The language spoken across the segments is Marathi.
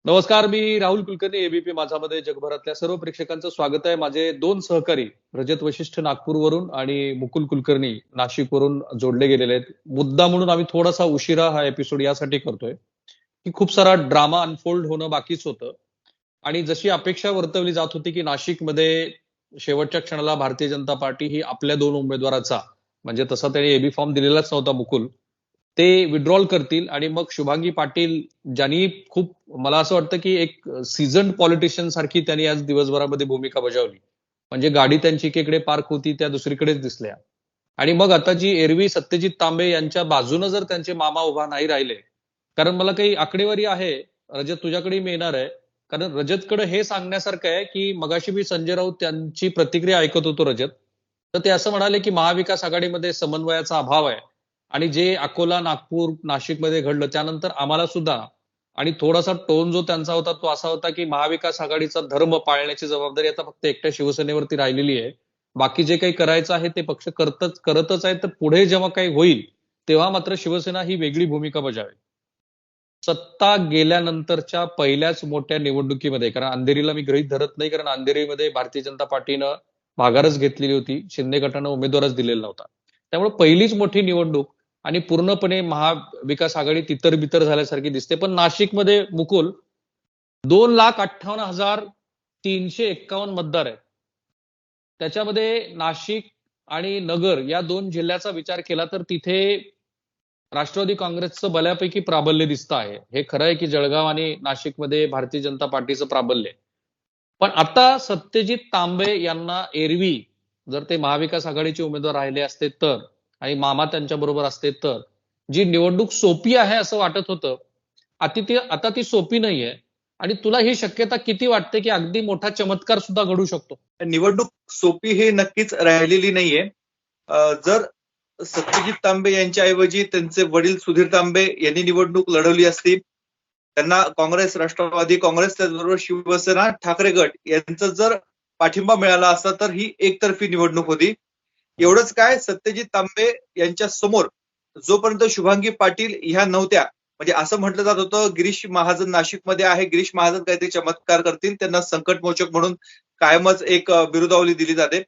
नमस्कार, मी राहुल कुलकर्णी, एबीपी माझामध्ये जगभरातल्या सर्व प्रेक्षकांचं स्वागत आहे. माझे दोन सहकारी रजत वशिष्ठ नागपूरवरून आणि मुकुल कुलकर्णी नाशिकवरून जोडले गेलेले आहेत. मुद्दा म्हणून आम्ही थोडासा उशिरा हा एपिसोड यासाठी करतोय की खूप सारा ड्रामा अनफोल्ड होणं बाकीच होतं. आणि जशी अपेक्षा वर्तवली जात होती की नाशिकमध्ये शेवटच्या क्षणाला भारतीय जनता पार्टी ही आपल्या दोन उमेदवाराचा, म्हणजे तसा त्याने एबी फॉर्म दिलेलाच नव्हता मुकुल, ते विड्रॉल करतील आणि मग शुभांगी पाटील, ज्यांनी खूप, मला असं वाटतं की एक सीझन्ड पॉलिटिशियन सारखी त्यांनी आज दिवसभरामध्ये भूमिका बजावली. म्हणजे गाडी त्यांची एकीकडे पार्क होती, त्या दुसरीकडेच दिसल्या. आणि मग आता जी एरवी सत्यजित तांबे यांच्या बाजूनं जर त्यांचे मामा उभा नाही राहिले, कारण मला काही आकडेवारी आहे, रजत तुझ्याकडे मी येणार आहे. कारण रजतकडे हे सांगण्यासारखं आहे की मगाशी मी संजय राऊत त्यांची प्रतिक्रिया ऐकत होतो रजत, तर ते असं म्हणाले की महाविकास आघाडीमध्ये समन्वयाचा अभाव आहे. आणि जे अकोला, नागपूर, नाशिकमध्ये घडलं त्यानंतर आम्हाला सुद्धा, आणि थोडासा टोन जो त्यांचा होता तो असा होता की महाविकास आघाडीचा धर्म पाळण्याची जबाबदारी आता फक्त एकट्या शिवसेनेवरती राहिलेली आहे. बाकी जे काही करायचं आहे ते पक्ष करतच आहे. तर पुढे जेव्हा काही होईल तेव्हा मात्र शिवसेना ही वेगळी भूमिका बजावेल. सत्ता गेल्यानंतरच्या पहिल्याच मोठ्या निवडणुकीमध्ये, कारण अंधेरीला मी गृहीत धरत नाही, कारण अंधेरीमध्ये भारतीय जनता पार्टीनं माघारच घेतलेली होती, शिंदे गटानं उमेदवारच दिलेला नव्हता. त्यामुळे पहिलीच मोठी निवडणूक आणि पूर्णपणे महाविकास आघाडी तितर बितर झाल्यासारखी दिसते. पण नाशिकमध्ये मुकुल, 2,58,351 मतदार आहेत. त्याच्यामध्ये नाशिक आणि नगर या दोन जिल्ह्याचा विचार केला तर तिथे राष्ट्रवादी काँग्रेसचं बऱ्यापैकी प्राबल्य दिसतं आहे. हे खरं आहे की जळगाव आणि नाशिकमध्ये भारतीय जनता पार्टीचं प्राबल्य आहे. पण आता सत्यजित तांबे यांना एरवी जर ते महाविकास आघाडीचे उमेदवार राहिले असते तर, आणि मामा त्यांच्या बरोबर असते तर, जी निवडणूक सोपी आहे असं वाटत होतं, आता ती सोपी नाहीये. आणि तुला ही शक्यता किती वाटते की अगदी मोठा चमत्कार सुद्धा घडू शकतो? निवडणूक सोपी हे नक्कीच राहिलेली नाहीये. जर सत्यजित तांबे यांच्याऐवजी त्यांचे वडील सुधीर तांबे यांनी निवडणूक लढवली असती, त्यांना काँग्रेस, राष्ट्रवादी काँग्रेस, त्याचबरोबर शिवसेना, ठाकरे गट यांचा जर पाठिंबा मिळाला असता तर ही एकतर्फी निवडणूक होती. एवढंच काय, सत्यजित तांबे यांच्या समोर जोपर्यंत शुभांगी पाटील ह्या नव्हत्या, म्हणजे असं म्हटलं जात होतं गिरीश महाजन नाशिकमध्ये आहे, गिरीश महाजन काहीतरी चमत्कार करतील, त्यांना संकटमोचक म्हणून कायमच एक बिरुदावली दिली जाते.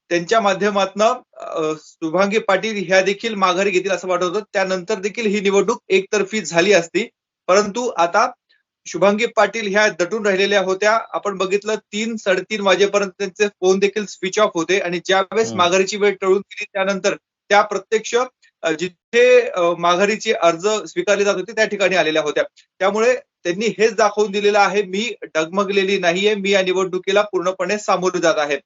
त्यांच्या माध्यमातनं शुभांगी पाटील ह्या देखील माघारी घेतील असं वाटत होतं. त्यानंतर देखील ही निवडणूक एकतर्फी झाली असती. परंतु आता शुभांगी पाटील ह्या दटून राहिलेल्या होत्या. आपण बघितलं 3-3:30 वाजेपर्यंत त्यांचे फोन देखील स्विच ऑफ होते आणि ज्यावेळेस माघारीची वेळ टळून गेली त्यानंतर त्या प्रत्यक्ष जिथे माघारीचे अर्ज स्वीकारले जात होते त्या ठिकाणी आलेल्या होत्या. त्यामुळे त्यांनी हेच दाखवून दिलेलं आहे, मी डगमगलेली नाहीये, मी या निवडणुकीला पूर्णपणे सामोरे जात आहे.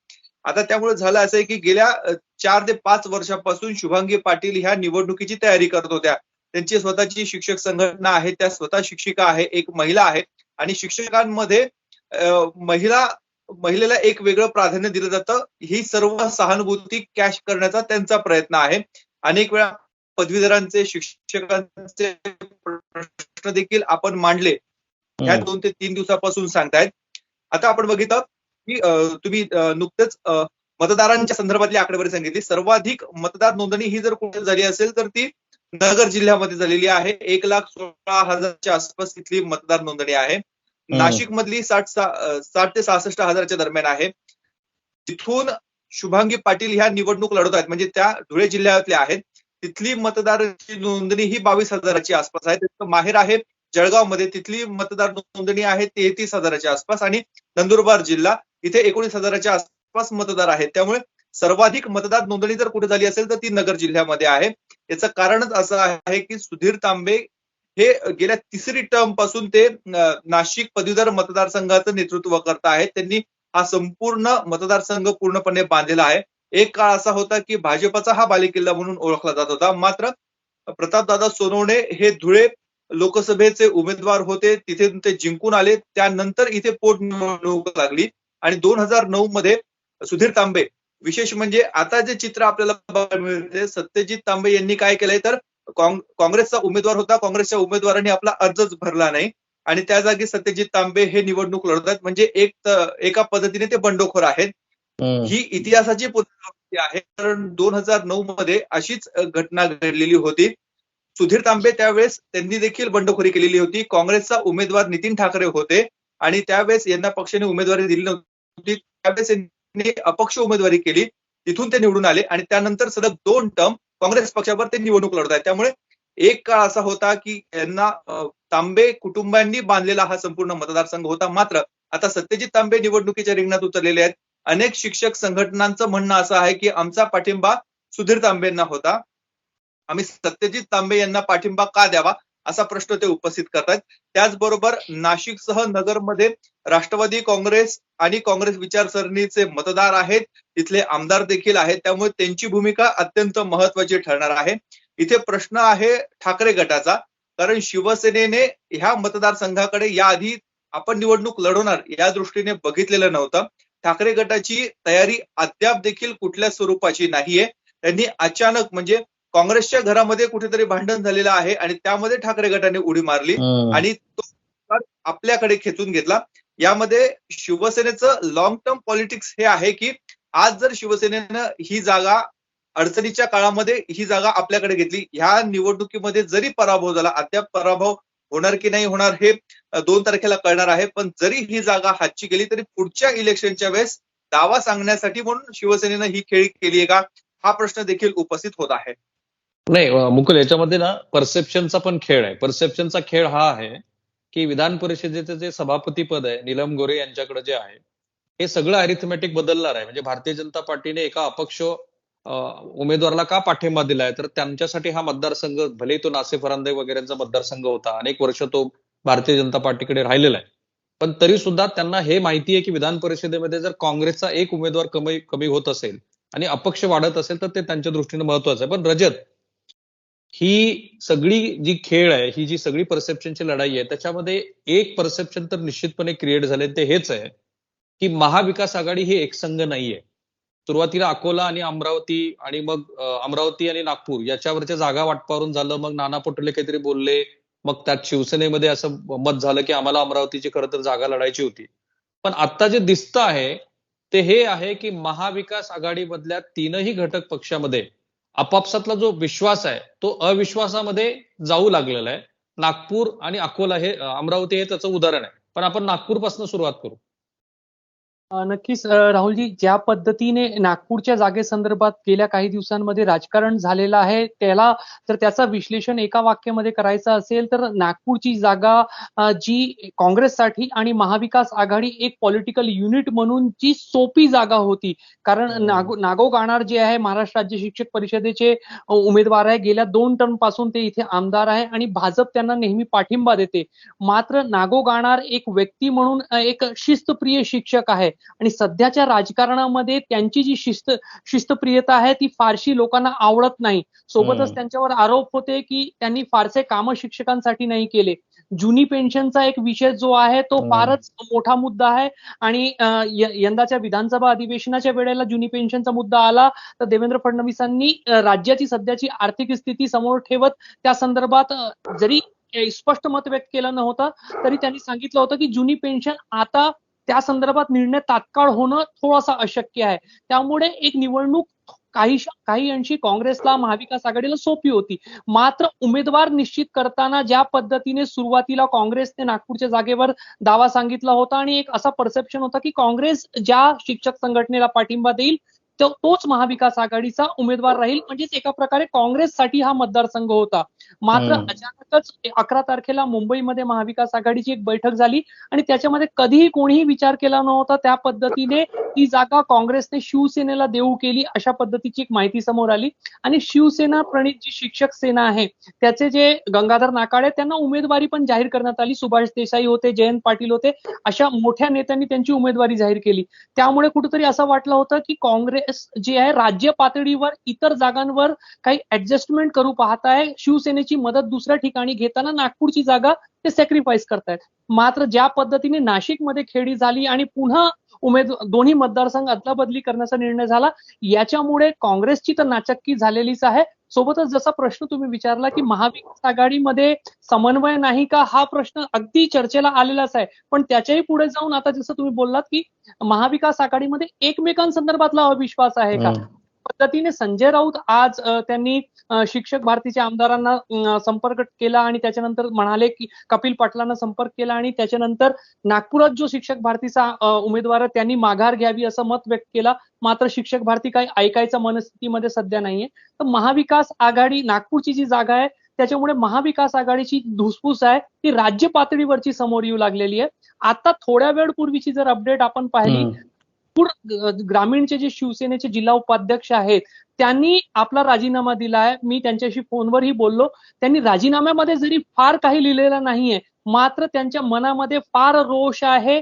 आता त्यामुळे झालं असं आहे की गेल्या 4 ते 5 वर्षापासून शुभांगी पाटील ह्या निवडणुकीची तयारी करत होत्या. त्यांची स्वतःची शिक्षक संघटना आहे, त्या स्वतः शिक्षिका आहे, एक महिला आहे आणि शिक्षकांमध्ये महिलेला एक वेगळं प्राधान्य दिलं जातं. ही सर्व सहानुभूती कॅश करण्याचा त्यांचा प्रयत्न आहे. अनेक वेळा पदवीधरांचे, शिक्षकांचे प्रश्न देखील आपण मांडले, ह्या 2 ते 3 दिवसापासून सांगतायत. आता आपण बघितलं की तुम्ही नुकतेच मतदारांच्या संदर्भातली आकडेवारी सांगितली. सर्वाधिक मतदार नोंदणी ही जर कुठे झाली असेल तर ती नगर जिल्ह्यामध्ये झालेली आहे. 1,16,000च्या आसपास इथली मतदार नोंदणी आहे. नाशिक मधली 60 ते 66,000च्या दरम्यान आहे. तिथून शुभांगी पाटील ह्या निवडणूक लढवत आहेत, म्हणजे त्या धुळे जिल्ह्यातल्या आहेत. तिथली मतदारांची नोंदणी ही 22,000च्या आसपास आहे. त्याचं माहेर आहे जळगावमध्ये, तिथली मतदार नोंदणी आहे 33,000च्या आसपास. आणि नंदुरबार जिल्हा, इथे 19,000च्या आसपास मतदार आहेत. त्यामुळे सर्वाधिक मतदार नोंदणी जर कुठे झाली असेल तर ती नगर जिल्ह्यामध्ये आहे. याचं कारणच असं आहे की सुधीर तांबे हे गेल्या 3री टर्म पासून ते नाशिक पदवीधर मतदारसंघाचं नेतृत्व करत आहेत. त्यांनी हा संपूर्ण मतदारसंघ पूर्णपणे बांधलेला आहे. एक काळ असा होता की भाजपचा हा बालेकिल्ला म्हणून ओळखला जात होता. मात्र प्रतापदादा सोनवणे हे धुळे लोकसभेचे उमेदवार होते, तिथे ते जिंकून आले. त्यानंतर इथे पोटनिवडणूक लागली आणि 2009 मध्ये सुधीर तांबे, विशेष म्हणजे आता जे चित्र आपल्याला बघायला मिळते, सत्यजित तांबे यांनी काय केलंय तर काँग्रेसचा उमेदवार होता, काँग्रेसच्या उमेदवारांनी आपला अर्जच भरला नाही आणि त्या जागी सत्यजित तांबे हे निवडणूक लढतात. म्हणजे एका पद्धतीने ते बंडखोर आहेत. ही इतिहासाची पुनरावृत्ती आहे, कारण 2009 मध्ये अशीच घटना घडलेली होती. सुधीर तांबे त्यावेळेस त्यांनी देखील बंडखोरी केलेली होती. काँग्रेसचा उमेदवार नितीन ठाकरे होते आणि त्यावेळेस यांना पक्षाने उमेदवारी दिली नव्हती. त्यावेळेस त्यांनी अपक्ष उमेदवारी केली, तिथून ते निवडून आले आणि त्यानंतर सलग 2 टर्म काँग्रेस पक्षावर ते निवडणूक लढत आहेत. त्यामुळे एक काळ असा होता की यांना तांबे कुटुंबांनी बांधलेला हा संपूर्ण मतदारसंघ होता. मात्र आता सत्यजित तांबे निवडणुकीच्या रिंगणात उतरलेले आहेत. अनेक शिक्षक संघटनांचं म्हणणं असं आहे की आमचा पाठिंबा सुधीर तांबेंना होता, आम्ही सत्यजित तांबे यांना पाठिंबा का द्यावा असा प्रश्न ते उपस्थित करतात. त्याचबरोबर नाशिकसह नगरमध्ये राष्ट्रवादी काँग्रेस आणि काँग्रेस विचारसरणीचे मतदार आहेत, तिथले आमदार देखील आहेत, त्यामुळे त्यांची भूमिका अत्यंत महत्वाची ठरणार आहे. इथे प्रश्न आहे ठाकरे गटाचा, कारण शिवसेनेने ह्या मतदारसंघाकडे याआधी आपण निवडणूक लढवणार या दृष्टीने बघितलेलं नव्हतं. ठाकरे गटाची तयारी अद्याप देखील कुठल्या स्वरूपाची नाहीये. त्यांनी अचानक म्हणजे काँग्रेसच्या घरामध्ये कुठेतरी भांडण झालेलं आहे आणि त्यामध्ये ठाकरे गटाने उडी मारली आणि तो आपल्याकडे खेचून घेतला. यामध्ये शिवसेनेचं लॉंग टर्म पॉलिटिक्स हे आहे की आज जर शिवसेनेनं ही जागा अडचणीच्या काळामध्ये ही जागा आपल्याकडे घेतली, ह्या निवडणुकीमध्ये जरी पराभव झाला, अद्याप पराभव होणार की नाही होणार हे 2 तारखेला कळणार आहे, पण जरी ही जागा हातची गेली तरी पुढच्या इलेक्शनच्या वेळेस दावा सांगण्यासाठी म्हणून शिवसेनेनं ही खेळी केली आहे का, हा प्रश्न देखील उपस्थित होत आहे. नाही मुकुल, याच्यामध्ये ना परसेप्शनचा पण खेळ आहे. परसेप्शनचा खेळ हा आहे की विधान परिषदेचं जे सभापती पद आहे नीलम गोरे यांच्याकडे जे आहे, हे सगळं अरिथमॅटिक बदलणार आहे. म्हणजे भारतीय जनता पार्टीने एका अपक्ष उमेदवाराला का पाठिंबा दिलाय, तर त्यांच्यासाठी हा मतदारसंघ, भले तो नासे फरांदे वगैरेंचा मतदारसंघ होता, अनेक वर्ष तो भारतीय जनता पार्टीकडे राहिलेला आहे, पण तरी सुद्धा त्यांना हे माहिती आहे की विधान परिषदेमध्ये जर काँग्रेसचा एक उमेदवार कमी होत असेल आणि अपक्ष वाढत असेल तर ते त्यांच्या दृष्टीने महत्वाचं आहे. पण रजत, ही सगळी जी खेळ आहे, ही जी सगळी परसेप्शनची लढाई आहे, त्याच्यामध्ये एक परसेप्शन तर निश्चितपणे क्रिएट झाले, ते हेच आहे की महाविकास आघाडी ही एकसंघ नाहीये. सुरुवातीला अकोला आणि अमरावती आणि मग अमरावती आणि नागपूर याच्यावरच्या जागा वाटपावरून झालं, मग नाना पटोले काहीतरी बोलले, मग त्यात शिवसेनेमध्ये असं मत झालं की आम्हाला अमरावतीची खरं तर जागा लढायची होती. पण आता जे दिसतं आहे ते हे आहे की महाविकास आघाडीमधल्या 3ही घटक पक्षामध्ये आपापसातला जो विश्वास आहे तो अविश्वासामध्ये जाऊ लागलेला आहे. नागपूर आणि अकोला हे अमरावती हे त्याचं उदाहरण आहे. पण आपण नागपूरपासून सुरुवात करू. नक्कीच राहुलजी, ज्या पद्धतीने नागपूरच्या जागेसंदर्भात गेल्या काही दिवसांमध्ये राजकारण झालेलं आहे, त्याचं विश्लेषण एका वाक्यामध्ये करायचं असेल तर नागपूरची जागा जी काँग्रेससाठी आणि महाविकास आघाडी एक पॉलिटिकल युनिट म्हणून जी सोपी जागा होती, कारण नागो गाणार जे आहे महाराष्ट्र राज्य शिक्षक परिषदेचे उमेदवार आहे, गेल्या 2 टर्म पासून ते इथे आमदार आहे आणि भाजप त्यांना नेहमी पाठिंबा देते. मात्र नागो गाणार एक व्यक्ती म्हणून एक शिस्तप्रिय शिक्षक आहे आणि सध्याच्या राजकारणामध्ये त्यांची जी शिस्तप्रियता आहे ती फारशी लोकांना आवडत नाही. सोबतच त्यांच्यावर आरोप होते की त्यांनी फारसे काम शिक्षकांसाठी नाही केले. जुनी पेन्शनचा एक विषय जो आहे तो फारच मोठा मुद्दा आहे आणि यंदाच्या विधानसभा अधिवेशनाच्या वेळेला जुनी पेन्शनचा मुद्दा आला तर देवेंद्र फडणवीसांनी राज्याची सध्याची आर्थिक स्थिती समोर ठेवत त्या संदर्भात जरी स्पष्ट मत व्यक्त केलं नव्हतं तरी त्यांनी सांगितलं होतं की जुनी पेन्शन आता त्या संदर्भात निर्णय तात्काळ होणं थोडंसं अशक्य आहे. त्यामुळे एक निवडणूक काही अंशी काँग्रेसला, महाविकास आघाडीला सोपी होती. मात्र उमेदवार निश्चित करताना ज्या पद्धतीने सुरुवातीला काँग्रेसने नागपूरच्या जागेवर दावा सांगितला होता आणि एक असा परसेप्शन होता की काँग्रेस ज्या शिक्षक संघटनेला पाठिंबा देईल तोच महाविकास आघाडीचा उमेदवार राहील, म्हणजेच एका प्रकारे काँग्रेससाठी हा मतदारसंघ होता. मात्र अचानकच 11 तारखेला मुंबईमध्ये महाविकास आघाडीची एक बैठक झाली आणि त्याच्यामध्ये कधीही कोणीही विचार केला नव्हता त्या पद्धतीने ती जागा काँग्रेसने शिवसेनेला देऊ केली, अशा पद्धतीची एक माहिती समोर आली आणि शिवसेना प्रणित जी शिक्षक सेना आहे त्याचे जे गंगाधर नाकाळे त्यांना उमेदवारी पण जाहीर करण्यात आली. सुभाष देसाई होते, जयंत पाटील होते, अशा मोठ्या नेत्यांनी त्यांची उमेदवारी जाहीर केली. त्यामुळे कुठेतरी असं वाटलं होतं की काँग्रेस जी आहे राज्य पातळीवर इतर जागांवर काही ऍडजस्टमेंट करू पाहत आहे, शिवसेनेची मदत दुसऱ्या ठिकाणी घेताना नागपूरची जागा ते सॅक्रिफाईस करतायत. मात्र ज्या पद्धतीने नाशिकमध्ये खेळी झाली आणि पुन्हा दोन्ही मतदारसंघ अदलाबदली करण्याचा निर्णय झाला, याच्यामुळे काँग्रेसची तर नाचक्की झालेलीच आहे. सोबतच जसा प्रश्न तुम्ही विचारला की महाविकास आघाडीमध्ये समन्वय नाही का, हा प्रश्न अगदी चर्चेला आलेलाच आहे. पण त्याच्याही पुढे जाऊन आता जसं तुम्ही बोललात की महाविकास आघाडीमध्ये एकमेकांसंदर्भातला अविश्वास आहे का, पद्धतीने संजय राऊत आज त्यांनी शिक्षक भारतीच्या आमदारांना संपर्क केला आणि त्याच्यानंतर म्हणाले की कपिल पाटलांना संपर्क केला आणि त्याच्यानंतर नागपुरात जो शिक्षक भारतीचा उमेदवार आहे त्यांनी माघार घ्यावी असं मत व्यक्त केलं. मात्र शिक्षक भारती काही ऐकायच्या मनस्थितीमध्ये सध्या नाहीये. तर महाविकास आघाडी नागपूरची जी जागा आहे त्याच्यामुळे महाविकास आघाडीची धुसफूस आहे ती राज्य पातळीवरची समोर येऊ लागलेली आहे. आता थोड्या वेळ पूर्वीची जर अपडेट आपण पाहिली, ग्रामीणचे जे शिवसेनेचे जिल्हा उपाध्यक्ष आहेत त्यांनी आपला राजीनामा दिला आहे. मी त्यांच्याशी फोनवरही बोललो. त्यांनी राजीनाम्यामध्ये जरी फार काही लिहिलेलं नाहीये, मात्र त्यांच्या मनामध्ये फार रोष आहे.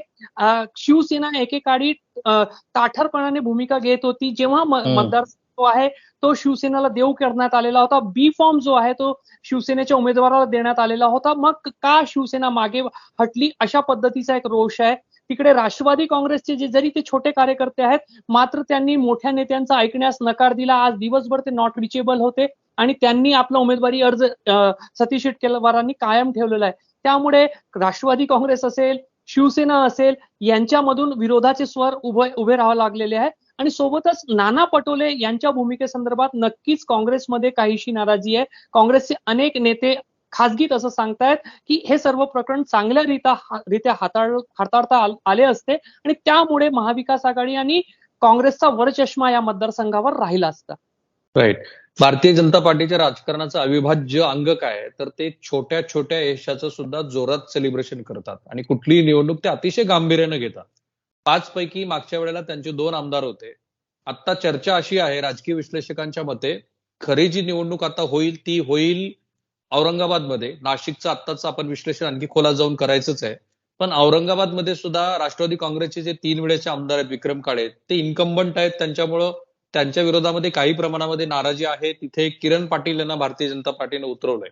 शिवसेना एकेकाळी ताठरपणाने भूमिका घेत होती. जेव्हा मतदार जो आहे तो शिवसेनेला देऊ करण्यात आलेला होता. बी फॉर्म जो आहे तो शिवसेनेच्या उमेदवाराला देण्यात आलेला होता. मग का शिवसेना मागे हटली, अशा पद्धतीचा एक रोष आहे. तिकडे राष्ट्रवादी काँग्रेसचे जरी ते छोटे कार्यकर्ते आहेत, मात्र त्यांनी मोठ्या नेत्यांचा ऐकण्यास नकार दिला. आज दिवसभर ते नॉट रिचेबल होते आणि त्यांनी आपला उमेदवारी अर्ज सतीश शेटकेलवारांनी कायम ठेवलेला आहे. त्यामुळे राष्ट्रवादी काँग्रेस असेल, शिवसेना असेल, यांच्यामधून विरोधाचे स्वर उभे राहावे लागलेले आहेत. आणि सोबतच नाना पटोले यांच्या भूमिकेसंदर्भात नक्कीच काँग्रेसमध्ये काहीशी नाराजी आहे. काँग्रेसचे अनेक नेते खासगीत असं सांगतायत की हे सर्व प्रकरण चांगल्यारीत्या हाताळता आले असते आणि त्यामुळे महाविकास आघाडी आणि काँग्रेसचा वरचष्मा या मतदारसंघावर राहिला असता. राईट. भारतीय जनता पार्टीच्या राजकारणाचं अविभाज्य अंग काय आहे, तर ते छोट्या छोट्या यशाचं सुद्धा जोरात सेलिब्रेशन करतात आणि कुठलीही निवडणूक ते अतिशय गांभीर्यानं घेतात. 5 पैकी मागच्या वेळेला त्यांचे 2 आमदार होते. आता चर्चा अशी आहे राजकीय विश्लेषकांच्या मते, खरी जी निवडणूक आता होईल ती होईल औरंगाबादमध्ये. नाशिकचं आत्ताच आपण विश्लेषण आणखी खोलात जाऊन करायचंच आहे. पण औरंगाबादमध्ये सुद्धा राष्ट्रवादी काँग्रेसचे जे 3 वेळेचे आमदार आहेत विक्रम काळे, ते इन्कम्बंट आहेत. त्यांच्यामुळं त्यांच्या विरोधामध्ये काही प्रमाणामध्ये नाराजी आहे. तिथे किरण पाटील यांना भारतीय जनता पार्टीने उतरवलंय.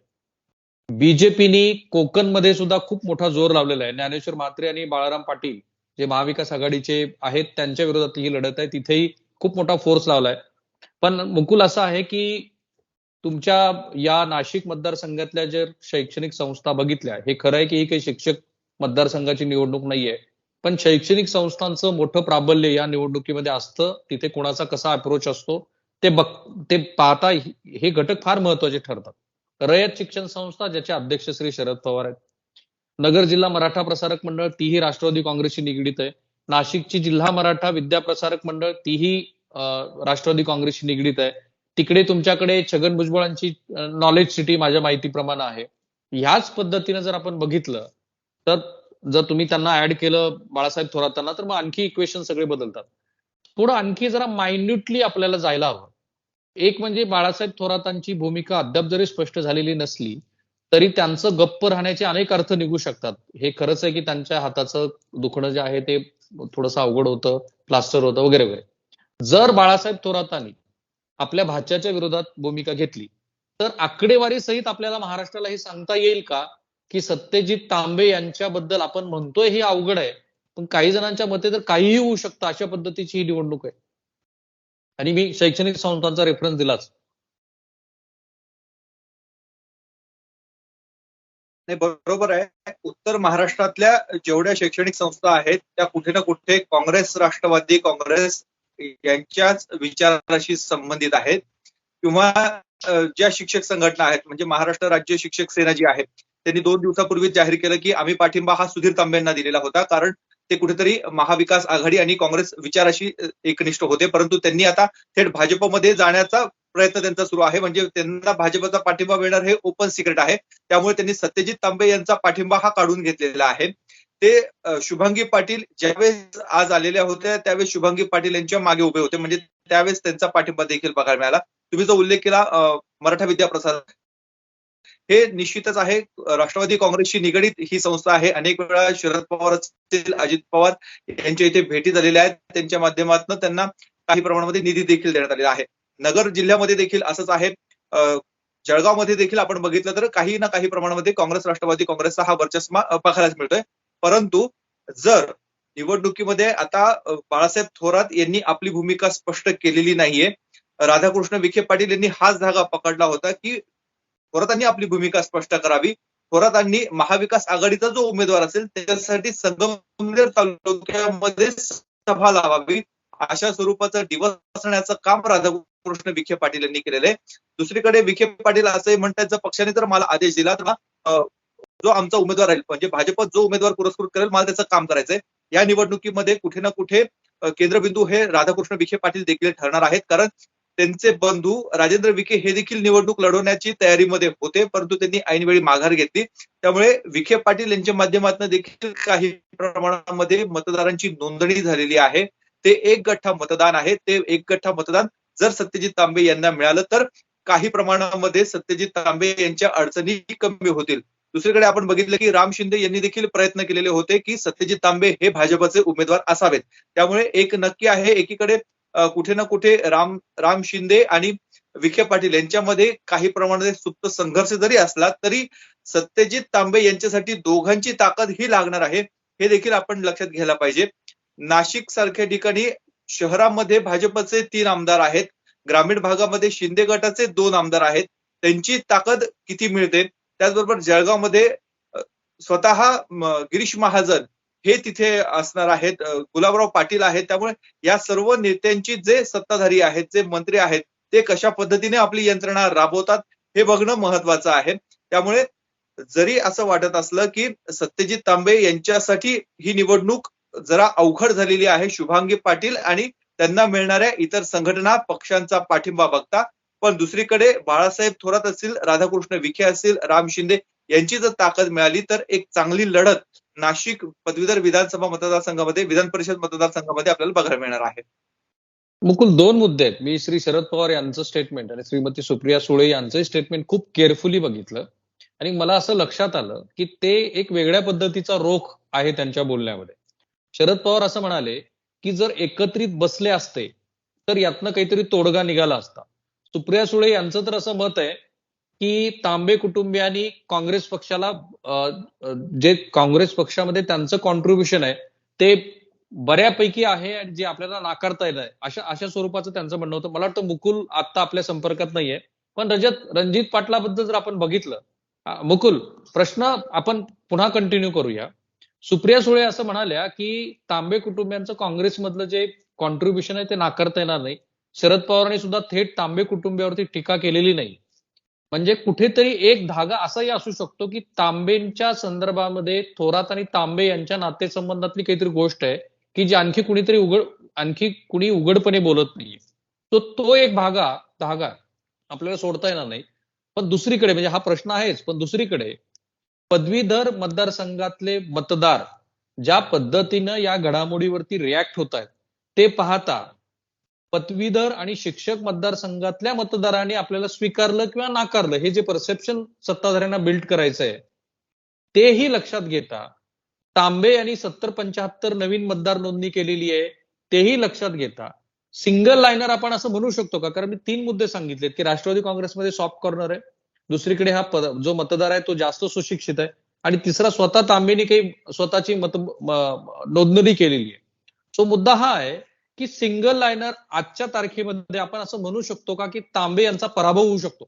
बीजेपीनी कोकणमध्ये सुद्धा खूप मोठा जोर लावलेला आहे. ज्ञानेश्वर म्हात्रे आणि बाळाराम पाटील जे महाविकास आघाडीचे आहेत त्यांच्या विरोधात ही लढत आहे. तिथेही खूप मोठा फोर्स लावलाय. पण मुकुल असं आहे की तुमच्या या नाशिक मतदारसंघातल्या जर शैक्षणिक संस्था बघितल्या, हे खरं आहे की ही काही शिक्षक मतदारसंघाची निवडणूक नाहीये, पण शैक्षणिक संस्थांचं मोठं प्राबल्य या निवडणुकीमध्ये असतं. तिथे कोणाचा कसा अप्रोच असतो ते पाहता हे घटक फार महत्वाचे ठरतात. रयत शिक्षण संस्था ज्याचे अध्यक्ष श्री शरद पवार आहेत, नगर जिल्हा मराठा प्रसारक मंडळ तीही राष्ट्रवादी काँग्रेसशी निगडीत आहे. नाशिकची जिल्हा मराठा विद्या प्रसारक मंडळ तीही राष्ट्रवादी काँग्रेसशी निगडीत आहे. तिकडे तुमच्याकडे छगन भुजबळांची नॉलेज सिटी माझ्या माहितीप्रमाणे आहे. ह्याच पद्धतीनं जर आपण बघितलं तर जर तुम्ही त्यांना ऍड केलं बाळासाहेब थोरातांना, तर मग आणखी इक्वेशन सगळे बदलतात. थोडं आणखी जरा मायन्युटली आपल्याला जायला हवं. एक म्हणजे बाळासाहेब थोरातांची भूमिका अद्याप जरी स्पष्ट झालेली नसली तरी त्यांचं गप्प राहण्याचे अनेक अर्थ निघू शकतात. हे खरंच आहे की त्यांच्या हाताचं दुखणं जे आहे ते थोडंसं अवघड होतं, प्लास्टर होतं वगैरे वगैरे. जर बाळासाहेब थोरातांनी आपल्या भाच्याच्या विरोधात भूमिका घेतली तर आकडेवारी सहित आपल्याला महाराष्ट्राला हे सांगता येईल का की सत्यजित तांबे यांच्याबद्दल आपण म्हणतोय हे अवघड आहे, पण काही जणांच्या मते तर काहीही होऊ शकतं अशा पद्धतीची ही निवडणूक आहे. आणि मी शैक्षणिक संस्थांचा रेफरन्स दिलाच. नाही, बरोबर आहे. उत्तर महाराष्ट्रातल्या जेवढ्या शैक्षणिक संस्था आहेत त्या कुठे ना कुठे काँग्रेस, राष्ट्रवादी काँग्रेस यांच्याच विचाराशी संबंधित आहेत. किंवा ज्या शिक्षक संघटना आहेत, म्हणजे महाराष्ट्र राज्य शिक्षक सेना जी आहे, त्यांनी 2 दिवसापूर्वीच जाहीर केलं की आम्ही पाठिंबा हा सुधीर तांबेंना दिलेला होता, कारण ते कुठेतरी महाविकास आघाडी आणि काँग्रेस विचाराशी एकनिष्ठ होते. परंतु त्यांनी आता थेट भाजपमध्ये जाण्याचा प्रयत्न त्यांचा सुरू आहे. म्हणजे त्यांना भाजपचा पाठिंबा मिळणार हे ओपन सिक्रेट आहे. त्यामुळे त्यांनी सत्यजित तांबे यांचा पाठिंबा हा काढून घेतलेला आहे. ते शुभांगी पाटील ज्यावेळेस आज आलेल्या होत्या त्यावेळेस शुभांगी पाटील यांच्या मागे उभे होते, म्हणजे त्यावेळेस त्यांचा पाठिंबा देखील बघायला मिळाला. तुम्ही जो उल्लेख केला मराठा विद्या प्रसारक, हे निश्चितच आहे राष्ट्रवादी काँग्रेसशी निगडीत ही संस्था आहे. अनेक वेळा शरद पवार असतील, अजित पवार यांच्या इथे भेटी झालेल्या आहेत. त्यांच्या माध्यमातून त्यांना काही प्रमाणामध्ये निधी देखील देण्यात आलेला आहे. नगर जिल्ह्यामध्ये देखील असंच आहे. जळगावमध्ये देखील आपण बघितलं तर काही ना काही प्रमाणामध्ये काँग्रेस, राष्ट्रवादी काँग्रेसचा हा वर्चस्व बघायलाच मिळतोय. परंतु जर निवडणुकीमध्ये आता बाळासाहेब थोरात यांनी आपली भूमिका स्पष्ट केलेली नाहीये. राधाकृष्ण विखे पाटील यांनी हाच धागा पकडला होता की थोरातांनी आपली भूमिका स्पष्ट करावी. थोरातांनी महाविकास आघाडीचा जो उमेदवार असेल त्याच्यासाठी संगमनेर तालुक्यामध्ये सभा लावावी, अशा स्वरूपाचं दिवस असण्याचं काम राधाकृष्ण राधाकृष्ण विखे पाटील यांनी केलेलं आहे. दुसरीकडे विखे पाटील असंही म्हणतात, जर पक्षाने तर मला आदेश दिला तर जो आमचा उमेदवार राहील, म्हणजे भाजप जो उमेदवार पुरस्कृत करेल मला त्याचं काम करायचंय. या निवडणुकीमध्ये कुठे ना कुठे केंद्रबिंदू हे राधाकृष्ण विखे पाटील देखील ठरणार आहेत, कारण त्यांचे बंधू राजेंद्र विखे हे देखील निवडणूक लढवण्याची तयारीमध्ये होते, परंतु त्यांनी ऐनवेळी माघार घेतली. त्यामुळे विखे पाटील यांच्या माध्यमातून देखील काही प्रमाणामध्ये मतदारांची नोंदणी झालेली आहे. ते एक गठ्ठा मतदान आहे. ते एक गठ्ठा मतदान जर सत्यजित तांबे यांना मिळालं तर काही प्रमाणामध्ये सत्यजित तांबे यांच्या अडचणी कमी होतील. दुसरीकडे आपण बघितलं की राम शिंदे यांनी देखील प्रयत्न केलेले होते की सत्यजित तांबे हे भाजपचे उमेदवार असावेत. त्यामुळे एक नक्की आहे, एकीकडे कुठे ना कुठे राम शिंदे आणि विखे पाटील यांच्यामध्ये काही प्रमाणात सुप्त संघर्ष जरी असला तरी सत्यजित तांबे यांच्यासाठी दोघांची ताकद ही लागणार आहे, हे देखील आपण लक्षात घ्यायला पाहिजे. नाशिक सारख्या ठिकाणी शहरामध्ये भाजपचे 3 आमदार आहेत, ग्रामीण भागामध्ये शिंदे गटाचे 2 आमदार आहेत. त्यांची ताकद किती मिळते. त्याचबरोबर जळगावमध्ये स्वतः गिरीश महाजन हे तिथे असणार आहेत, गुलाबराव पाटील आहेत. त्यामुळे या सर्व नेत्यांची जे सत्ताधारी आहेत, जे मंत्री आहेत, ते कशा पद्धतीने आपली यंत्रणा राबवतात हे बघणं महत्वाचं आहे. त्यामुळे जरी असं वाटत असलं की सत्यजित तांबे यांच्यासाठी ही निवडणूक जरा अवघड झालेली आहे, शुभांगी पाटील आणि त्यांना मिळणाऱ्या इतर संघटना पक्षांचा पाठिंबा बघता, पण दुसरीकडे बाळासाहेब थोरात असतील, राधाकृष्ण विखे असतील, राम शिंदे यांची जर ताकद मिळाली तर एक चांगली लढत नाशिक पदवीधर विधानसभा मतदारसंघामध्ये, विधान परिषद मतदारसंघामध्ये आपल्याला बघायला मिळणार आहे. मुकुल, 2 मुद्दे आहेत. मी श्री शरद पवार यांचं स्टेटमेंट आणि श्रीमती सुप्रिया सुळे यांचंही स्टेटमेंट खूप केअरफुली बघितलं आणि मला असं लक्षात आलं की ते एक वेगळ्या पद्धतीचा रोख आहे त्यांच्या बोलण्यामध्ये. शरद पवार असं म्हणाले की जर एकत्रित बसले असते तर यातनं काहीतरी तोडगा निघाला असता. सुप्रिया सुळे यांचं तर असं मत आहे की तांबे कुटुंबियांनी काँग्रेस पक्षाला जे काँग्रेस पक्षामध्ये त्यांचं कॉन्ट्रीब्युशन आहे ते बऱ्यापैकी आहे आणि जे आपल्याला नाकारता येत आहे, अशा स्वरूपाचं त्यांचं म्हणणं होतं. मला वाटतं मुकुल आता आपल्या संपर्कात नाहीये, पण रणजित पाटलाबद्दल जर आपण बघितलं, मुकुल, प्रश्न आपण पुन्हा कंटिन्यू करूया. सुप्रिया सुळे असं म्हणाल्या की तांबे कुटुंबियांचं काँग्रेसमधलं जे कॉन्ट्रीब्युशन आहे ते नाकारता येणार नाही. शरद पवारांनी सुद्धा थेट तांबे कुटुंबियावरती टीका केलेली नाही. म्हणजे कुठेतरी एक धागा असाही असू शकतो की तांबेंच्या संदर्भामध्ये थोरात आणि तांबे यांच्या नातेसंबंधातली काहीतरी गोष्ट आहे की जी आणखी कुणी उघडपणे बोलत नाहीये. तो एक धागा आपल्याला सोडता येणार नाही. पण दुसरीकडे, म्हणजे हा प्रश्न आहेच, पण दुसरीकडे पदवीधर मतदारसंघातले मतदार ज्या पद्धतीनं या घडामोडीवरती रिॲक्ट होत आहेत ते पाहता पदवीधर आणि शिक्षक मतदारसंघातल्या मतदारांनी आपल्याला स्वीकारलं किंवा नाकारलं हे जे परसेप्शन सत्ताधाऱ्यांना बिल्ड करायचं आहे तेही लक्षात घेता तांबे यांनी 70-75 नवीन मतदार नोंदणी केलेली आहे तेही लक्षात घेता सिंगल लाईनर आपण असं म्हणू शकतो का? कारण मी 3 मुद्दे सांगितलेत की राष्ट्रवादी काँग्रेसमध्ये सॉफ्ट कॉर्नर आहे, दुसरीकडे हा जो मतदार आहे तो जास्त सुशिक्षित आहे आणि तिसरा स्वतः तांबेनी काही स्वतःची नोंदणी केलेली आहे. सो मुद्दा हा आहे की सिंगल लाईनर आजच्या तारखेमध्ये आपण असं म्हणू शकतो का की तांबे यांचा पराभव होऊ शकतो?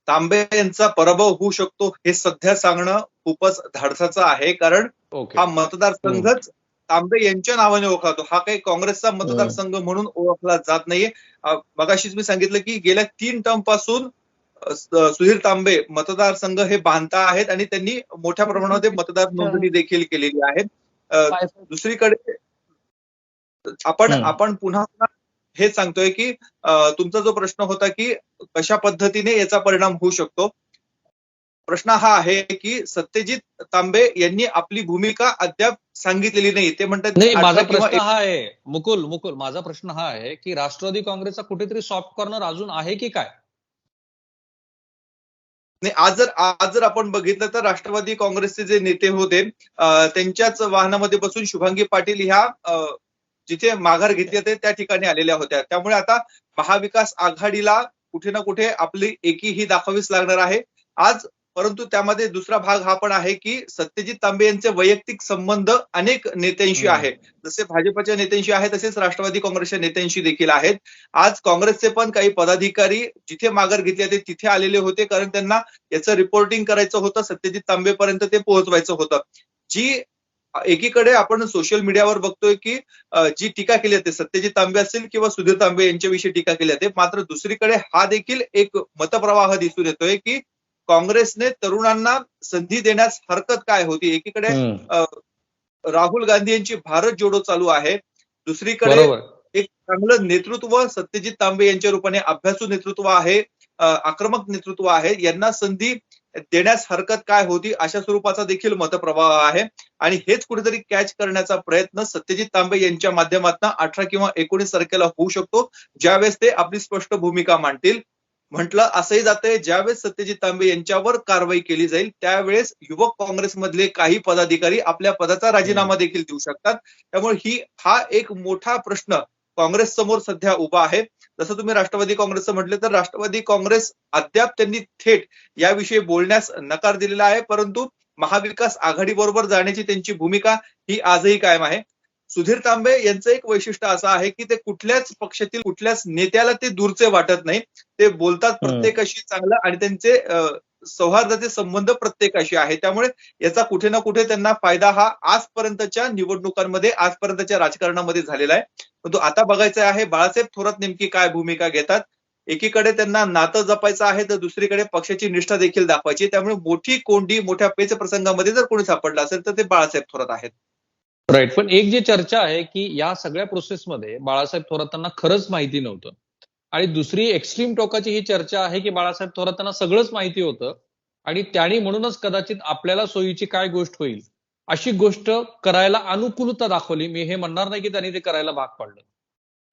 तांबे यांचा पराभव होऊ शकतो हे सध्या सांगणं खूपच धाडसाचं आहे, कारण हा मतदारसंघच तांबे यांच्या नावाने ओळखतो. हा काही काँग्रेसचा मतदारसंघ म्हणून ओळखला जात नाहीये. मगाशीच मी सांगितलं की गेल्या 3 टर्म पासून सुधीर तांबे मतदारसंघ हे बांधता आहेत आणि त्यांनी मोठ्या प्रमाणामध्ये मतदार नोंदणी देखील केलेली आहे. दुसरीकडे आपण पुन्हा हेच सांगतोय की तुमचा जो प्रश्न होता की कशा पद्धतीने याचा परिणाम होऊ शकतो, प्रश्न हा आहे की सत्यजित तांबे यांनी आपली भूमिका अद्याप सांगितलेली नाही. ते म्हणतात नाही, माझा प्रश्न हा आहे मुकुल, माझा प्रश्न हा आहे की राष्ट्रवादी काँग्रेसचा कुठेतरी सॉफ्ट कॉर्नर अजून आहे की काय? नाही, आज जर आपण बघितलं तर राष्ट्रवादी काँग्रेसचे जे नेते होते त्यांच्याच वाहनामध्ये बसून शुभांगी पाटील ह्या जिथे माघार घेतली होते त्या ठिकाणी आलेल्या होत्या. त्यामुळे आता महाविकास आघाडीला कुठे ना कुठे आपली एकी ही दाखवावीच लागणार आहे आज. परंतु त्यामध्ये दुसरा भाग हा पण आहे की सत्यजित तांबे यांचे वैयक्तिक संबंध अनेक नेत्यांशी आहे. जसे भाजपच्या नेत्यांशी आहे तसेच राष्ट्रवादी काँग्रेसच्या नेत्यांशी देखील आहेत. आज काँग्रेसचे पण काही पदाधिकारी जिथे माघार घेतली होती तिथे आलेले होते, कारण त्यांना याचं रिपोर्टिंग करायचं होतं, सत्यजित तांबेपर्यंत ते पोहोचवायचं होतं. जी एकीकडे आपण सोशल मीडियावर बघतोय की जी टीका केली जाते सत्यजित तांबे असेल किंवा सुधीर तांबे यांच्याविषयी टीका केली जाते, मात्र दुसरीकडे हा देखील एक मतप्रवाह दिसून येतोय की काँग्रेसने तरुणांना संधी देण्यास हरकत काय होती. एकीकडे राहुल गांधी यांची भारत जोडो चालू आहे, दुसरीकडे बरोबर. एक चांगलं नेतृत्व सत्यजित तांबे यांच्या रूपाने अभ्यासू नेतृत्व आहे, आक्रमक नेतृत्व आहे, यांना संधी देण्यास हरकत काय होती अशा स्वरूपाचा देखील मतप्रवाह आहे. आणि हेच कुठेतरी कॅच करण्याचा प्रयत्न सत्यजित तांबे यांच्या माध्यमातून 18 किंवा 19 तारखेला होऊ शकतो, ज्यावेळेस ते आपली स्पष्ट भूमिका मांडतील. म्हटलं असंही जातंय ज्यावेळेस सत्यजित तांबे यांच्यावर कारवाई केली जाईल त्यावेळेस युवक काँग्रेसमधले काही पदाधिकारी आपल्या पदाचा राजीनामा देखील देऊ शकतात. त्यामुळे हा एक मोठा प्रश्न काँग्रेस समोर सध्या उभा आहे. जसं तुम्ही राष्ट्रवादी काँग्रेसचं म्हटलं तर राष्ट्रवादी काँग्रेस अद्याप त्यांनी थेट याविषयी बोलण्यास नकार दिलेला आहे, परंतु महाविकास आघाडीबरोबर जाण्याची त्यांची भूमिका ही आजही कायम आहे. सुधीर तांबे यांचं एक वैशिष्ट्य असं आहे की ते कुठल्याच पक्षातील कुठल्याच नेत्याला ते दूरचे वाटत नाही. ते बोलतात प्रत्येकाशी चांगलं आणि त्यांचे सौहार्दाचे संबंध प्रत्येकाशी आहे. त्यामुळे याचा कुठे ना कुठे त्यांना फायदा हा आजपर्यंतच्या निवडणुकांमध्ये आजपर्यंतच्या राजकारणामध्ये झालेला आहे. परंतु आता बघायचं आहे बाळासाहेब थोरात नेमकी काय भूमिका घेतात. एकीकडे त्यांना नातं जपायचं आहे तर दुसरीकडे पक्षाची निष्ठा देखील दाखवायची. त्यामुळे मोठी कोंडी मोठ्या पेच प्रसंगामध्ये जर कोणी सापडलं असेल तर ते बाळासाहेब थोरात आहेत. राईट. पण एक जी चर्चा आहे की या सगळ्या प्रोसेसमध्ये बाळासाहेब थोरातांना खरंच माहिती नव्हतं, आणि दुसरी एक्स्ट्रीम टोकाची ही चर्चा आहे की बाळासाहेब थोरातांना सगळंच माहिती होतं आणि त्यांनी म्हणूनच कदाचित आपल्याला सोयीची काय गोष्ट होईल अशी गोष्ट करायला अनुकूलता दाखवली. मी हे म्हणणार नाही की त्यांनी ते करायला भाग पाडलं.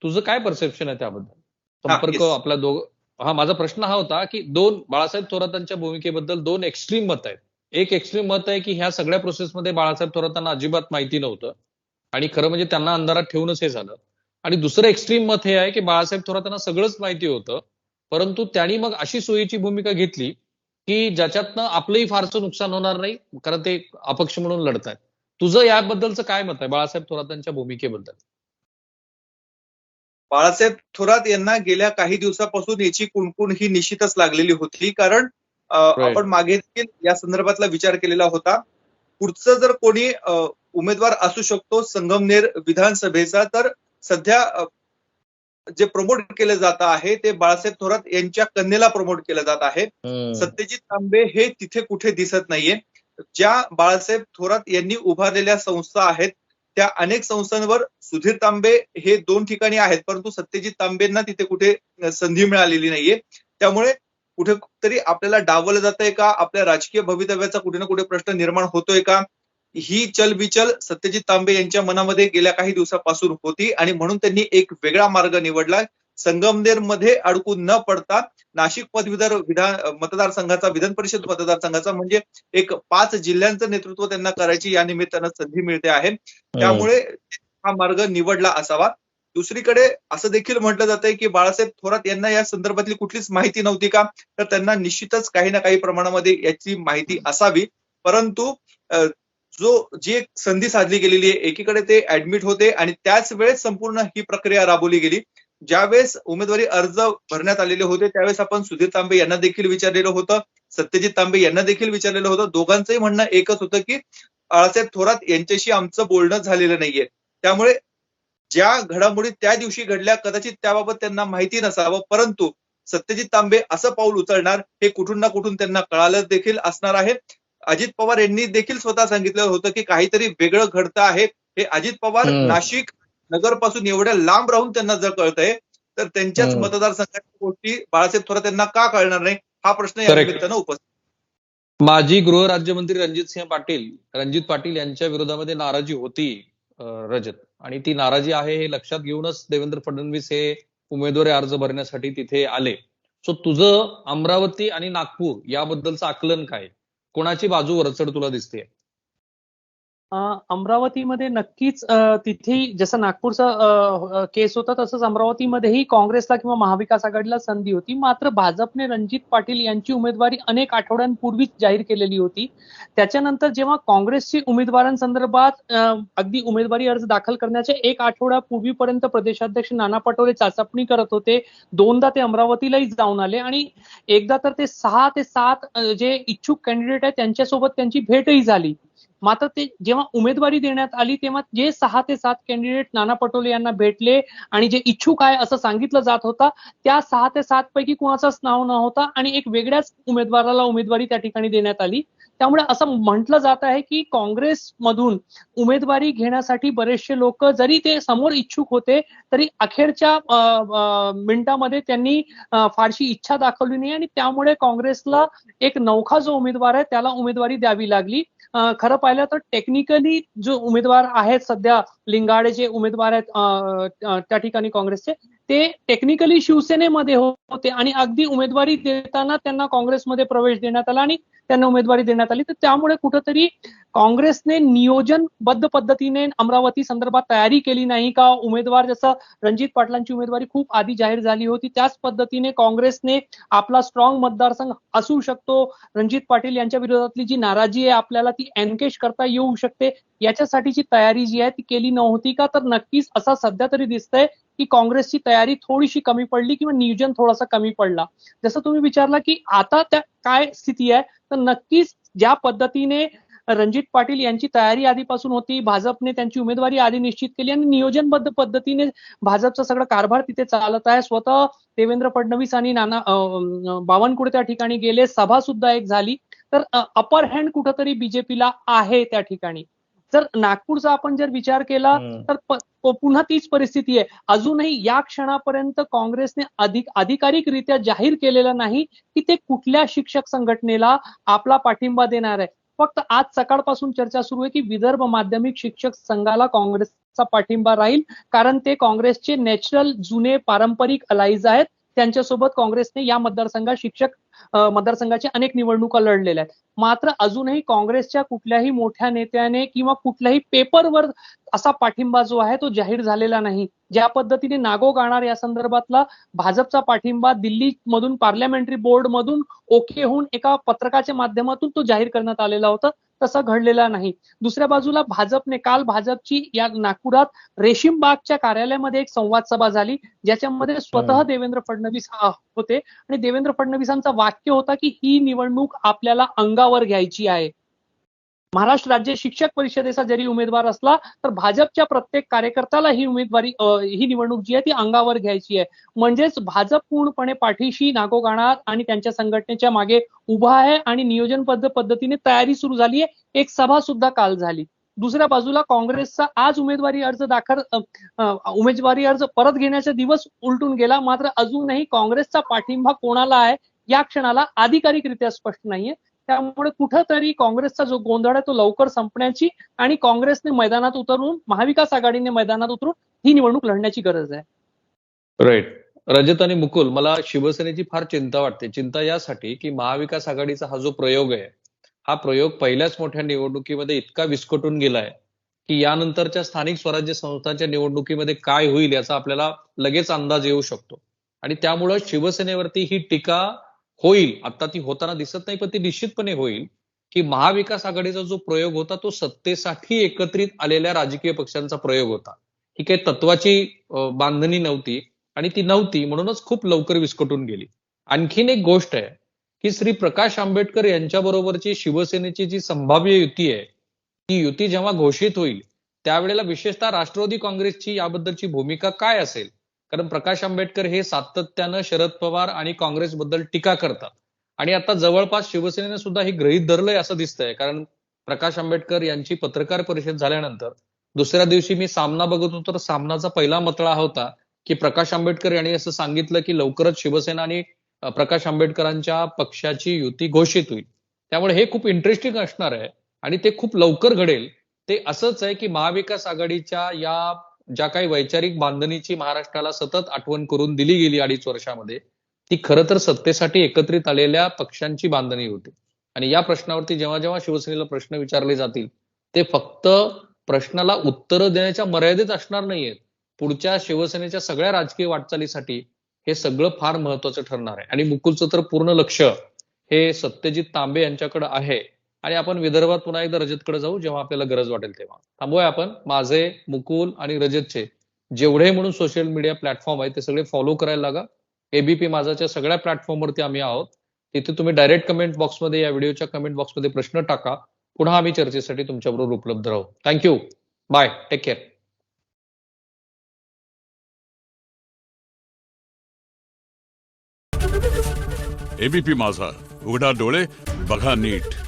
तुझं काय परसेप्शन आहे त्याबद्दल? संपर्क आपला माझा प्रश्न हा होता की बाळासाहेब थोरातांच्या भूमिकेबद्दल दोन एक्स्ट्रीम मत आहेत. एक एक्स्ट्रीम मत आहे की ह्या सगळ्या प्रोसेसमध्ये बाळासाहेब थोरातांना अजिबात माहिती नव्हतं आणि खरं म्हणजे त्यांना अंधारात ठेवूनच हे झालं. आणि दुसरं एक्स्ट्रीम मत हे आहे की बाळासाहेब थोरातांना सगळंच माहिती होतं, परंतु त्यांनी मग अशी सोयीची भूमिका घेतली की ज्याच्यातनं आपलंही फारसं नुकसान होणार नाही, कारण ते अपक्ष म्हणून लढतायत. तुझं याबद्दलचं काय मत आहे बाळासाहेब थोरातांच्या भूमिकेबद्दल? बाळासाहेब थोरात यांना गेल्या काही दिवसापासून याची कुणकुण ही निश्चितच लागलेली होती, कारण आपण मागे देखील या संदर्भातला विचार केलेला होता. पुढचं जर कोणी उमेदवार असू शकतो संगमनेर विधानसभेचा, तर सध्या जे प्रमोट केलं जात आहे ते बाळासाहेब थोरात यांच्या कन्येला प्रमोट केलं जात आहे. सत्यजित तांबे हे तिथे कुठे दिसत नाहीये. ज्या बाळासाहेब थोरात यांनी उभारलेल्या संस्था आहेत त्या अनेक संस्थांवर सुधीर तांबे हे 2 ठिकाणी आहेत, परंतु सत्यजित तांबेंना तिथे कुठे संधी मिळालेली नाहीये. त्यामुळे कुठेतरी आपल्याला डावलं जातंय का, आपल्या राजकीय भवितव्याचा कुठे ना कुठे प्रश्न निर्माण होतोय का, ही चलबिचल सत्यजित तांबे यांच्या मनामध्ये गेल्या काही दिवसापासून होती आणि म्हणून त्यांनी एक वेगळा मार्ग निवडला. संगमनेरमध्ये अडकून न पडता नाशिक पदवीधर मतदारसंघाचा विधान परिषद मतदारसंघाचा म्हणजे एक 5 जिल्ह्यांचं नेतृत्व त्यांना करायची या निमित्तानं संधी मिळते आहे. त्यामुळे हा मार्ग निवडला असावा. दुसरीकडे असं देखील म्हटलं जातंय की बाळासाहेब थोरात यांना या संदर्भातली कुठलीच माहिती नव्हती का, तर त्यांना निश्चितच काही ना काही प्रमाणामध्ये याची माहिती असावी. परंतु जी एक संधी साधली गेलेली आहे, एकीकडे ते ऍडमिट होते आणि त्याच वेळेस संपूर्ण ही प्रक्रिया राबवली गेली. ज्यावेळेस उमेदवारी अर्ज भरण्यात आलेले होते त्यावेळेस आपण सुधीर तांबे यांना देखील विचारलेलं होतं, सत्यजित तांबे यांना देखील विचारलेलं होतं. दोघांचंही म्हणणं एकच होतं की बाळासाहेब थोरात यांच्याशी आमचं बोलणं झालेलं नाहीये. त्यामुळे ज्या घडामोडी त्या दिवशी घडल्या कदाचित त्याबाबत त्यांना माहिती नसावं, परंतु सत्यजित तांबे असं पाऊल उचलणार हे कुठून ना कुठून त्यांना कळालं देखील असणार आहे. अजित पवार यांनी देखील स्वतः सांगितलं होतं की काहीतरी वेगळं घडतं आहे. हे अजित पवार नाशिक नगरपासून एवढ्या लांब राहून त्यांना जर कळतंय तर त्यांच्याच मतदारसंघाच्या गोष्टी बाळासाहेब थोरात यांना का कळणार नाही हा प्रश्न या निमित्तानं उपस्थित. माजी गृहराज्यमंत्री रणजित पाटील यांच्या विरोधामध्ये नाराजी होती रजत, आणि ती नाराजी आहे हे लक्षात घेऊनच देवेंद्र फडणवीस हे उमेदवारी अर्ज भरण्यासाठी तिथे आले. सो तुझं अमरावती आणि नागपूर याबद्दलचं आकलन काय? कोणाची बाजू वरचढ तुला दिसते? अमरावतीमध्ये नक्कीच तिथे जसं नागपूरचा केस होता तसंच अमरावतीमध्येही काँग्रेसला किंवा महाविकास आघाडीला संधी होती. मात्र भाजपने रणजित पाटील यांची उमेदवारी अनेक आठवड्यांपूर्वीच जाहीर केलेली होती. त्याच्यानंतर जेव्हा काँग्रेसची उमेदवारांसंदर्भात अगदी उमेदवारी अर्ज दाखल करण्याच्या 1 आठवड्यापूर्वीपर्यंत प्रदेशाध्यक्ष नाना पटोले चाचपणी करत होते. 2दा ते अमरावतीलाही जाऊन आले आणि एकदा तर ते 6 ते 7 जे इच्छुक कॅन्डिडेट आहेत त्यांच्यासोबत त्यांची भेटही झाली. मात्र ते जेव्हा उमेदवारी देण्यात आली तेव्हा जे 6 ते 7 कॅन्डिडेट नाना पटोले यांना भेटले आणि जे इच्छुक आहे असं सांगितलं जात होतं, त्या 6 ते 7 पैकी कुणाचंच नाव नव्हतं आणि एक वेगळ्याच उमेदवाराला उमेदवारी त्या ठिकाणी देण्यात आली. त्यामुळे असं म्हटलं जात आहे की काँग्रेसमधून उमेदवारी घेण्यासाठी बरेचसे लोक जरी ते समोर इच्छुक होते तरी अखेरच्या मिनिटामध्ये त्यांनी फारशी इच्छा दाखवली नाही आणि त्यामुळे काँग्रेसला एक नौखा जो उमेदवार आहे त्याला उमेदवारी द्यावी लागली. खरं पाहिलं तर टेक्निकली जो उमेदवार आहेत सध्या लिंगाडे जे उमेदवार आहेत त्या ठिकाणी काँग्रेसचे ते टेक्निकली शिवसेनेमध्ये होते आणि अगदी उमेदवारी देताना त्यांना काँग्रेसमध्ये प्रवेश देण्यात आला आणि त्यांना उमेदवारी देण्यात आली. तर त्यामुळे कुठंतरी काँग्रेसने नियोजनबद्ध पद्धतीने अमरावती संदर्भात तयारी केली नाही का? उमेदवार जसं रणजित पाटलांची उमेदवारी खूप आधी जाहीर झाली होती त्याच पद्धतीने काँग्रेसने आपला स्ट्रॉंग मतदारसंघ असू शकतो, रणजित पाटील यांच्या विरोधातली जी नाराजी आहे आपल्याला ती एनकेश करता येऊ शकते याच्यासाठीची तयारी जी आहे ती केली नव्हती का? तर नक्कीच असं सध्या तरी दिसतंय की काँग्रेसची तयारी थोडीशी कमी पडली किंवा नियोजन थोडासा कमी पडला. जसं तुम्ही विचारला की आता त्या काय स्थिती आहे, तर नक्कीच ज्या पद्धतीने रणजित पाटील यांची तयारी आधीपासून होती, भाजपने त्यांची उमेदवारी आधी निश्चित केली आणि नियोजनबद्ध पद्धतीने भाजपचा सगळं कारभार तिथे चालत आहे. स्वतः देवेंद्र फडणवीस आणि बावनकुळे त्या ठिकाणी गेले, सभा सुद्धा एक झाली. तर अपर हँड कुठंतरी बीजेपीला आहे त्या ठिकाणी. जर नागपूरचा आपण जर विचार केला तर पुन्हा तीच परिस्थिती आहे. अजूनही या क्षणापर्यंत काँग्रेसने अधिकारिकरित्या जाहीर केलेलं नाही की ते कुठल्या शिक्षक संघटनेला आपला पाठिंबा देणार आहे. फक्त आज सकाळपासून चर्चा सुरू आहे की विदर्भ माध्यमिक शिक्षक संघाला काँग्रेसचा पाठिंबा राहील कारण ते काँग्रेसचे नॅचरल जुने पारंपरिक अलाईज आहेत. त्यांच्यासोबत काँग्रेसने या मतदारसंघाच्या अनेक निवडणुका लढलेल्या आहेत. मात्र अजूनही काँग्रेसच्या कुठल्याही मोठ्या नेत्याने किंवा कुठल्याही पेपरवर असा पाठिंबा जो आहे तो जाहीर झालेला नाही. ज्या पद्धतीने नागो गाणार या संदर्भातला भाजपचा पाठिंबा दिल्ली मधून पार्लमेंटरी बोर्ड मधून ओके होऊन एका पत्रकाच्या माध्यमातून तो जाहीर करण्यात आलेला होता, तसं घडलेला नाही. दुसऱ्या बाजूला काल भाजपची या नागपुरात रेशीमबागच्या कार्यालयामध्ये एक संवाद सभा झाली ज्याच्यामध्ये स्वतः देवेंद्र फडणवीस होते आणि देवेंद्र फडणवीसांचा वाक्य होता की ही निवडणूक आपल्याला अंगावर घ्यायची आहे. महाराष्ट्र राज्य शिक्षक परिषदेचा जरी उमेदवार असला तर भाजपच्या प्रत्येक कार्यकर्त्याला ही निवडणूक जी आहे ती अंगावर घ्यायची आहे. म्हणजेच भाजप पूर्णपणे पाठीशी नागो गाणार आणि त्यांच्या संघटनेच्या मागे उभा आहे आणि नियोजनबद्ध पद्धतीने तयारी सुरू झाली आहे. एक सभा सुद्धा काल झाली. दुसऱ्या बाजूला काँग्रेसचा आज उमेदवारी अर्ज परत घेण्याचा दिवस उलटून गेला. मात्र अजूनही काँग्रेसचा पाठिंबा कोणाला आहे या क्षणाला अधिकारिकरित्या स्पष्ट नाहीये. त्यामुळे कुठंतरी काँग्रेसचा जो गोंधळ आहे तो लवकर संपण्याची आणि काँग्रेसने मैदानात उतरून महाविकास आघाडीने मैदानात उतरून ही निवडणूक लढण्याची गरज आहे. राईट. रजत आणि मुकुल, मला शिवसेनेची फार चिंता वाटते. चिंता यासाठी की महाविकास आघाडीचा हा जो प्रयोग आहे हा प्रयोग पहिल्याच मोठ्या निवडणुकीमध्ये इतका विस्कटून गेलाय की यानंतरच्या स्थानिक स्वराज्य संस्थांच्या निवडणुकीमध्ये काय होईल याचा आपल्याला लगेच अंदाज येऊ शकतो. आणि त्यामुळं शिवसेनेवरती ही टीका होईल, आता ती होताना दिसत नाही पण ती निश्चितपणे होईल की महाविकास आघाडीचा जो प्रयोग होता तो सत्तेसाठी एकत्रित आलेल्या राजकीय पक्षांचा प्रयोग होता. ही काही तत्वाची बांधणी नव्हती आणि ती नव्हती म्हणूनच खूप लवकर विस्कटून गेली. आणखीन एक गोष्ट आहे की श्री प्रकाश आंबेडकर यांच्या बरोबरची शिवसेनेची जी संभाव्य युती आहे ती युती जेव्हा घोषित होईल त्यावेळेला विशेषतः राष्ट्रवादी काँग्रेसची याबद्दलची भूमिका काय असेल? कारण प्रकाश आंबेडकर हे सातत्यानं शरद पवार आणि काँग्रेसबद्दल टीका करतात आणि आता जवळपास शिवसेनेने सुद्धा हे गृहीत धरलंय असं दिसतंय. कारण प्रकाश आंबेडकर यांची पत्रकार परिषद झाल्यानंतर दुसऱ्या दिवशी मी सामना बघत होतो तर सामनाचा पहिला मतळा होता की प्रकाश आंबेडकर यांनी असं सांगितलं की लवकरच शिवसेना आणि प्रकाश आंबेडकरांच्या पक्षाची युती घोषित होईल. त्यामुळे हे खूप इंटरेस्टिंग असणार आहे आणि ते खूप लवकर घडेल. ते असंच आहे की महाविकास आघाडीच्या या ज्या काही वैचारिक बांधणीची महाराष्ट्राला सतत आठवण करून दिली गेली 2.5 वर्षामध्ये ती खरं तर सत्तेसाठी एकत्रित आलेल्या पक्षांची बांधणी होती. आणि या प्रश्नावरती जेव्हा जेव्हा शिवसेनेला प्रश्न विचारले जातील ते फक्त प्रश्नाला उत्तरं देण्याच्या मर्यादित असणार नाहीयेत. पुढच्या शिवसेनेच्या सगळ्या राजकीय वाटचालीसाठी हे सगळं फार महत्वाचं ठरणार आहे. आणि मुकुलचं तर पूर्ण लक्ष हे सत्यजित तांबे यांच्याकडे आहे. आणि आपण विदर्भात पुन्हा एकदा रजतकडे जाऊ जेव्हा आपल्याला गरज वाटेल तेव्हा. थांबूया आपण. माझे, मुकुल आणि रजतचे जेवढे म्हणून सोशल मीडिया प्लॅटफॉर्म आहे ते सगळे फॉलो करायला लागा. एबीपी माझाच्या सगळ्या प्लॅटफॉर्मवरती आम्ही आहोत. तिथे तुम्ही डायरेक्ट कमेंट बॉक्समध्ये या व्हिडिओच्या कमेंट बॉक्समध्ये प्रश्न टाका पुन्हा आम्ही चर्चेसाठी तुमच्याबरोबर उपलब्ध राहू. Thank you. Bye. Take care. ABP Majha, उघडा डोळे बघा नीट.